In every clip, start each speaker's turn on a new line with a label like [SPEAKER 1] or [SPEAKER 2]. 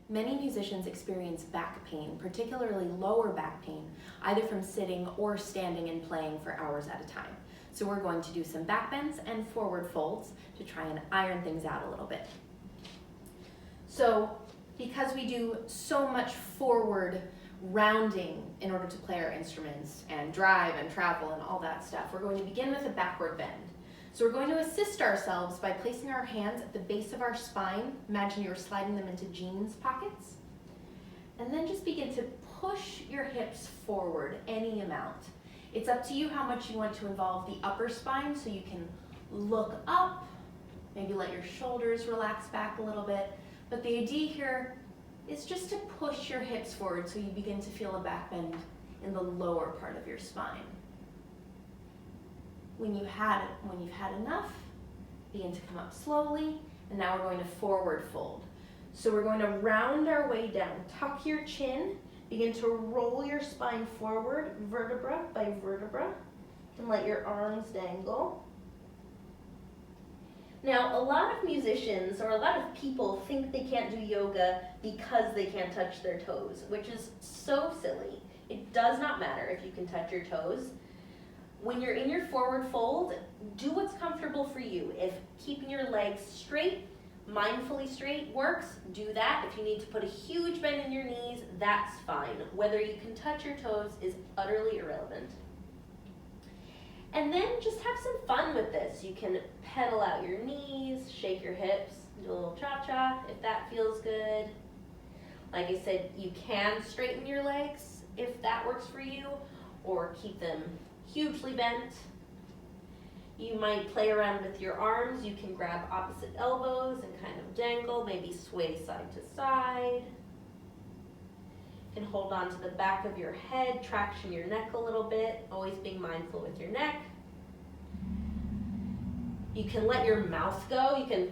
[SPEAKER 1] Many musicians experience back pain, particularly lower back pain, either from sitting or standing and playing for hours at a time. So we're going to do some back bends and forward folds to try and iron things out a little bit. So because we do so much forward rounding in order to play our instruments and drive and travel and all that stuff, we're going to begin with a backward bend. So we're going to assist ourselves by placing our hands at the base of our spine. Imagine you're sliding them into jeans pockets. And then just begin to push your hips forward any amount. It's up to you how much you want to involve the upper spine, so you can look up, maybe let your shoulders relax back a little bit. But the idea here is just to push your hips forward so you begin to feel a back bend in the lower part of your spine. When you've had enough, begin to come up slowly, and now we're going to forward fold. So we're going to round our way down. Tuck your chin, begin to roll your spine forward, vertebra by vertebra, and let your arms dangle. Now, a lot of musicians or a lot of people think they can't do yoga because they can't touch their toes, which is so silly. It does not matter if you can touch your toes. When you're in your forward fold, do what's comfortable for you. If keeping your legs straight, mindfully straight works, do that. If you need to put a huge bend in your knees, that's fine. Whether you can touch your toes is utterly irrelevant. And then just have some fun with this. You can pedal out your knees, shake your hips, do a little cha-cha if that feels good. Like I said, you can straighten your legs if that works for you, or keep them hugely bent. You might play around with your arms. You can grab opposite elbows and kind of dangle, maybe sway side to side. You can hold on to the back of your head, traction your neck a little bit, always being mindful with your neck. You can let your mouth go. You can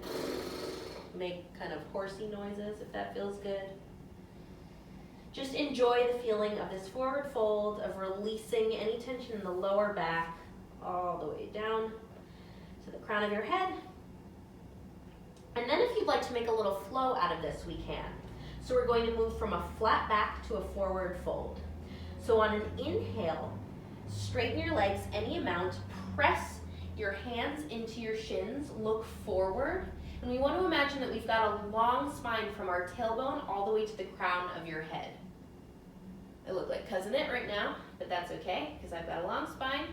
[SPEAKER 1] make kind of horsey noises if that feels good. Just enjoy the feeling of this forward fold, of releasing any tension in the lower back all the way down to the crown of your head. And then if you'd like to make a little flow out of this, we can. So we're going to move from a flat back to a forward fold. So on an inhale, straighten your legs any amount, press your hands into your shins, look forward. And we want to imagine that we've got a long spine from our tailbone all the way to the crown of your head. I look like Cousin It right now, but that's okay because I've got a long spine.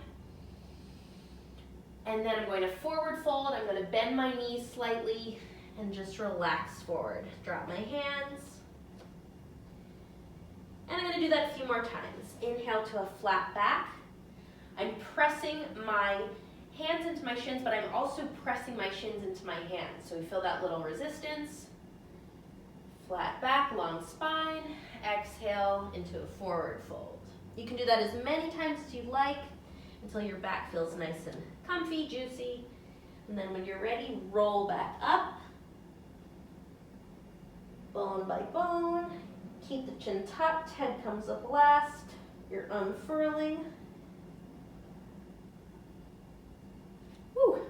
[SPEAKER 1] And then I'm going to forward fold. I'm going to bend my knees slightly and just relax forward. Drop my hands. And I'm going to do that a few more times. Inhale to a flat back. I'm pressing my hands into my shins, but I'm also pressing my shins into my hands. So we feel that little resistance. Flat back, long spine. Exhale into a forward fold. You can do that as many times as you like until your back feels nice and comfy, juicy. And then when you're ready, roll back up. Bone by bone. Keep the chin tucked, head comes up last. You're unfurling. Whew.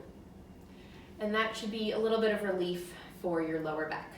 [SPEAKER 1] And that should be a little bit of relief for your lower back.